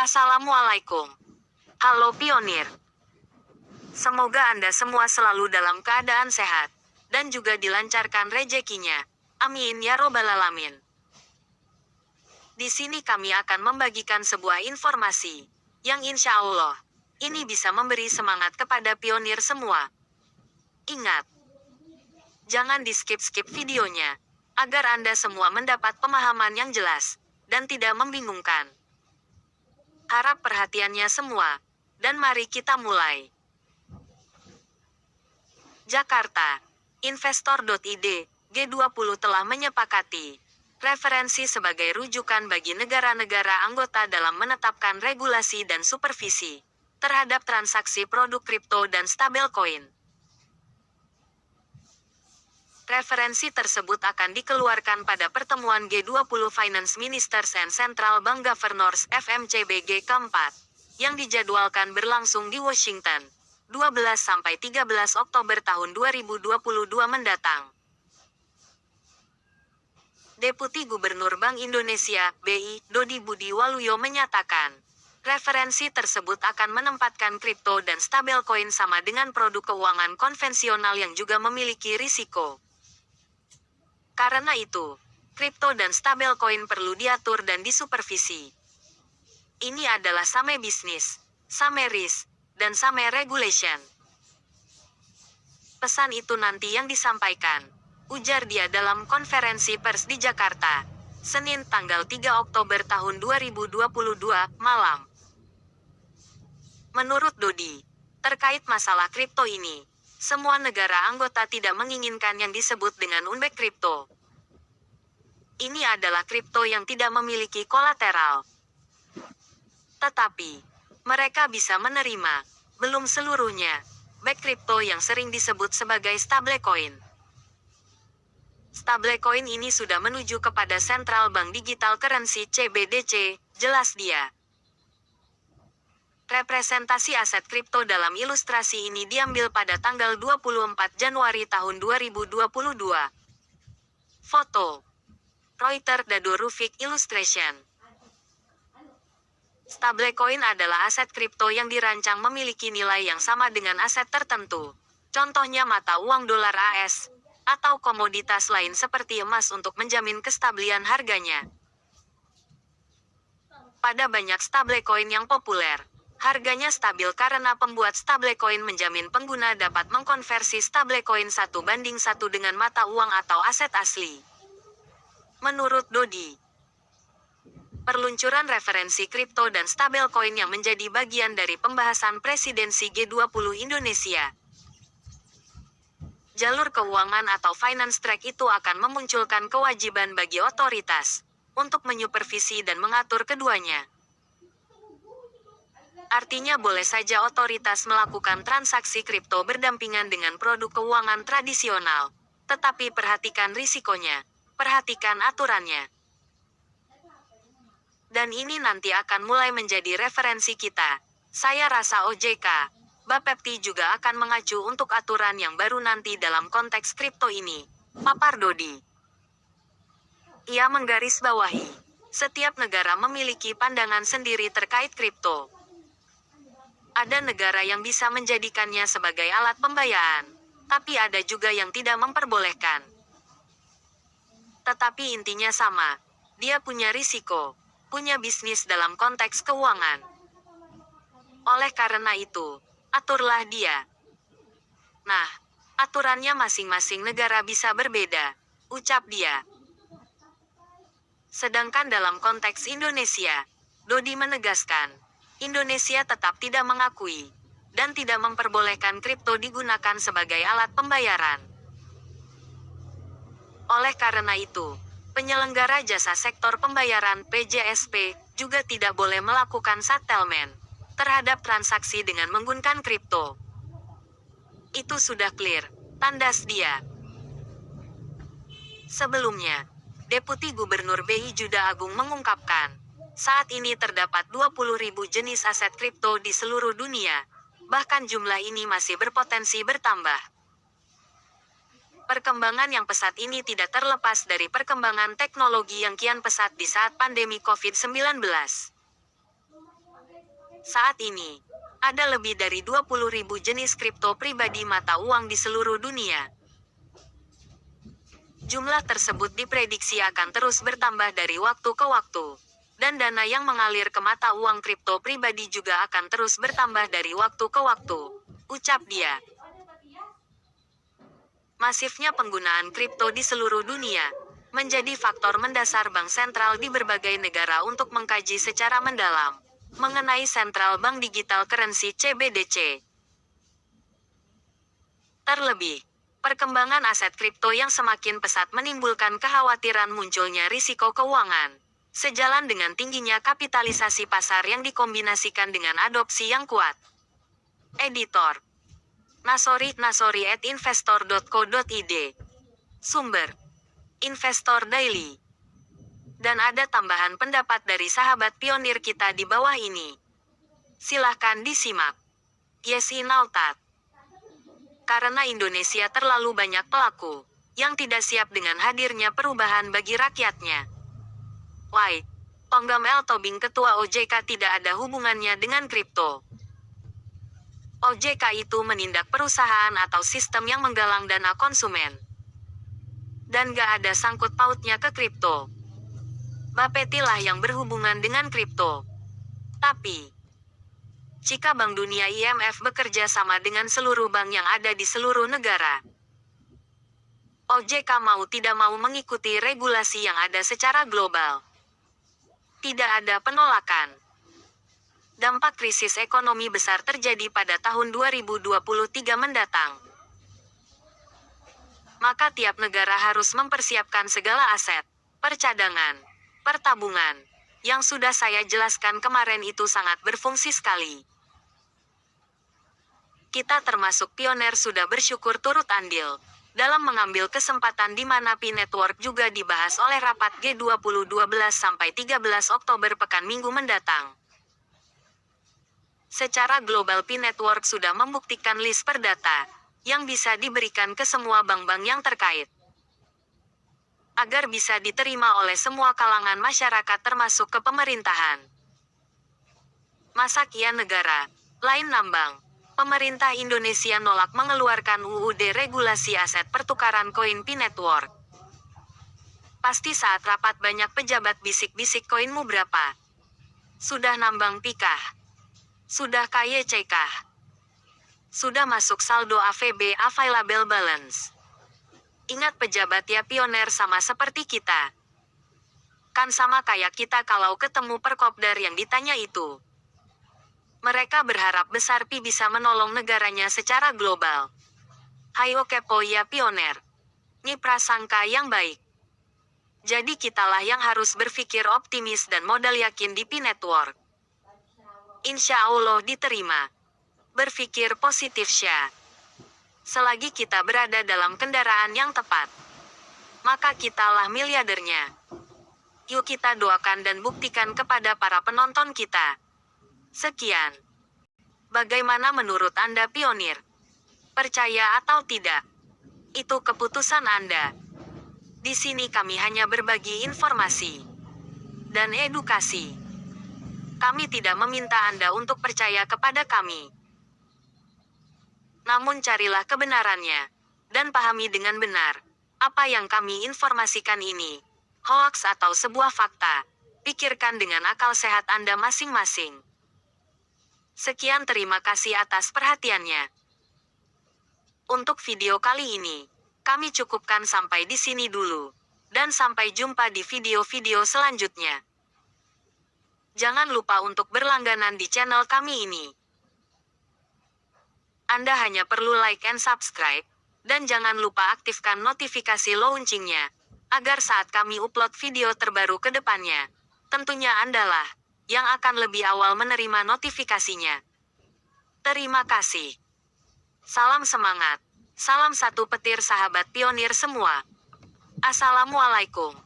Assalamualaikum. Halo pionir. Semoga Anda semua selalu dalam keadaan sehat, dan juga dilancarkan rezekinya. Amin ya robbal alamin. Di sini kami akan membagikan sebuah informasi, yang insya Allah, ini bisa memberi semangat kepada pionir semua. Ingat, jangan di-skip-skip videonya, agar Anda semua mendapat pemahaman yang jelas, dan tidak membingungkan. Harap perhatiannya semua, dan mari kita mulai. Jakarta, Investor.id, G20 telah menyepakati referensi sebagai rujukan bagi negara-negara anggota dalam menetapkan regulasi dan supervisi terhadap transaksi produk kripto dan stablecoin. Referensi tersebut akan dikeluarkan pada pertemuan G20 Finance Ministers and Central Bank Governors FMCBG keempat, yang dijadwalkan berlangsung di Washington, 12-13 Oktober tahun 2022 mendatang. Deputi Gubernur Bank Indonesia, BI, Dodi Budi Waluyo menyatakan, referensi tersebut akan menempatkan kripto dan stablecoin sama dengan produk keuangan konvensional yang juga memiliki risiko. Karena itu, kripto dan stablecoin perlu diatur dan disupervisi. Ini adalah same bisnis, same risk, dan same regulation. Pesan itu nanti yang disampaikan, ujar dia dalam konferensi pers di Jakarta, Senin tanggal 3 Oktober tahun 2022, malam. Menurut Dodi, terkait masalah kripto ini, semua negara anggota tidak menginginkan yang disebut dengan unback kripto. Ini adalah kripto yang tidak memiliki kolateral. Tetapi, mereka bisa menerima, belum seluruhnya, back kripto yang sering disebut sebagai stablecoin. Stablecoin ini sudah menuju kepada Central Bank Digital Currency CBDC, jelas dia. Representasi aset kripto dalam ilustrasi ini diambil pada tanggal 24 Januari tahun 2022. Foto Reuters Dado Rufik Illustration. Stablecoin adalah aset kripto yang dirancang memiliki nilai yang sama dengan aset tertentu. Contohnya mata uang dolar AS, atau komoditas lain seperti emas untuk menjamin kestabilan harganya. Pada banyak stablecoin yang populer, harganya stabil karena pembuat stablecoin menjamin pengguna dapat mengkonversi stablecoin 1:1 dengan mata uang atau aset asli. Menurut Dodi, perluncuran referensi kripto dan stablecoin yang menjadi bagian dari pembahasan presidensi G20 Indonesia. Jalur keuangan atau finance track itu akan memunculkan kewajiban bagi otoritas untuk menyupervisi dan mengatur keduanya. Artinya boleh saja otoritas melakukan transaksi kripto berdampingan dengan produk keuangan tradisional. Tetapi perhatikan risikonya, perhatikan aturannya. Dan ini nanti akan mulai menjadi referensi kita. Saya rasa OJK, Bapepti juga akan mengacu untuk aturan yang baru nanti dalam konteks kripto ini, papar Dodi. Ia menggarisbawahi, setiap negara memiliki pandangan sendiri terkait kripto. Ada negara yang bisa menjadikannya sebagai alat pembayaran, tapi ada juga yang tidak memperbolehkan. Tetapi intinya sama, dia punya risiko, punya bisnis dalam konteks keuangan. Oleh karena itu, aturlah dia. Nah, aturannya masing-masing negara bisa berbeda, ucap dia. Sedangkan dalam konteks Indonesia, Dodi menegaskan, Indonesia tetap tidak mengakui dan tidak memperbolehkan kripto digunakan sebagai alat pembayaran. Oleh karena itu, penyelenggara jasa sektor pembayaran PJSP juga tidak boleh melakukan settlement terhadap transaksi dengan menggunakan kripto. Itu sudah clear, tandas dia. Sebelumnya, Deputi Gubernur BI Juda Agung mengungkapkan, saat ini terdapat 20.000 jenis aset kripto di seluruh dunia, bahkan jumlah ini masih berpotensi bertambah. Perkembangan yang pesat ini tidak terlepas dari perkembangan teknologi yang kian pesat di saat pandemi COVID-19. Saat ini, ada lebih dari 20.000 jenis kripto pribadi mata uang di seluruh dunia. Jumlah tersebut diprediksi akan terus bertambah dari waktu ke waktu. Dan dana yang mengalir ke mata uang kripto pribadi juga akan terus bertambah dari waktu ke waktu, ucap dia. Masifnya penggunaan kripto di seluruh dunia menjadi faktor mendasar bank sentral di berbagai negara untuk mengkaji secara mendalam mengenai Central Bank Digital Currency (CBDC). Terlebih, perkembangan aset kripto yang semakin pesat menimbulkan kekhawatiran munculnya risiko keuangan, sejalan dengan tingginya kapitalisasi pasar yang dikombinasikan dengan adopsi yang kuat. Editor Nasori @investor.co.id. Sumber Investor Daily. Dan ada tambahan pendapat dari sahabat pionir kita di bawah ini. Silahkan disimak. Yesi Naltat. Karena Indonesia terlalu banyak pelaku yang tidak siap dengan hadirnya perubahan bagi rakyatnya. Why? Tonggam L. Tobing Ketua OJK tidak ada hubungannya dengan kripto. OJK itu menindak perusahaan atau sistem yang menggalang dana konsumen. Dan gak ada sangkut pautnya ke kripto. Bapeti lah yang berhubungan dengan kripto. Tapi, jika Bank Dunia IMF bekerja sama dengan seluruh bank yang ada di seluruh negara, OJK mau tidak mau mengikuti regulasi yang ada secara global. Tidak ada penolakan. Dampak krisis ekonomi besar terjadi pada tahun 2023 mendatang. Maka tiap negara harus mempersiapkan segala aset, percadangan, pertabungan, yang sudah saya jelaskan kemarin itu sangat berfungsi sekali. Kita termasuk pioner sudah bersyukur turut andil dalam mengambil kesempatan di mana Pi Network juga dibahas oleh rapat G20 12-13 Oktober pekan Minggu mendatang. Secara global Pi Network sudah membuktikan list perdata yang bisa diberikan ke semua bank-bank yang terkait, agar bisa diterima oleh semua kalangan masyarakat termasuk ke pemerintahan. Masa kian negara lain nambang, pemerintah Indonesia nolak mengeluarkan UUD regulasi aset pertukaran koin Pi Network. Pasti saat rapat banyak pejabat bisik-bisik koinmu berapa? Sudah nambang Pi kah? Sudah KYC kah? Sudah masuk saldo AVB available balance? Ingat pejabat ya pioner sama seperti kita. Kan sama kayak kita kalau ketemu perkopdar yang ditanya itu. Mereka berharap besar Pi bisa menolong negaranya secara global. Hayo kepo ya pioner. Ini prasangka yang baik. Jadi kitalah yang harus berpikir optimis dan modal yakin di Pi Network. Insya Allah diterima. Berpikir positif Syah. Selagi kita berada dalam kendaraan yang tepat, maka kitalah miliardernya. Yuk kita doakan dan buktikan kepada para penonton kita. Sekian. Bagaimana menurut Anda pionir? Percaya atau tidak? Itu keputusan Anda. Di sini kami hanya berbagi informasi dan edukasi. Kami tidak meminta Anda untuk percaya kepada kami. Namun carilah kebenarannya, dan pahami dengan benar, apa yang kami informasikan ini, hoaks atau sebuah fakta. Pikirkan dengan akal sehat Anda masing-masing. Sekian, terima kasih atas perhatiannya. Untuk video kali ini, kami cukupkan sampai di sini dulu. Dan sampai jumpa di video-video selanjutnya. Jangan lupa untuk berlangganan di channel kami ini. Anda hanya perlu like and subscribe, dan jangan lupa aktifkan notifikasi launchingnya, agar saat kami upload video terbaru ke depannya, tentunya Andalah yang akan lebih awal menerima notifikasinya. Terima kasih. Salam semangat. Salam satu petir sahabat pionir semua. Assalamualaikum.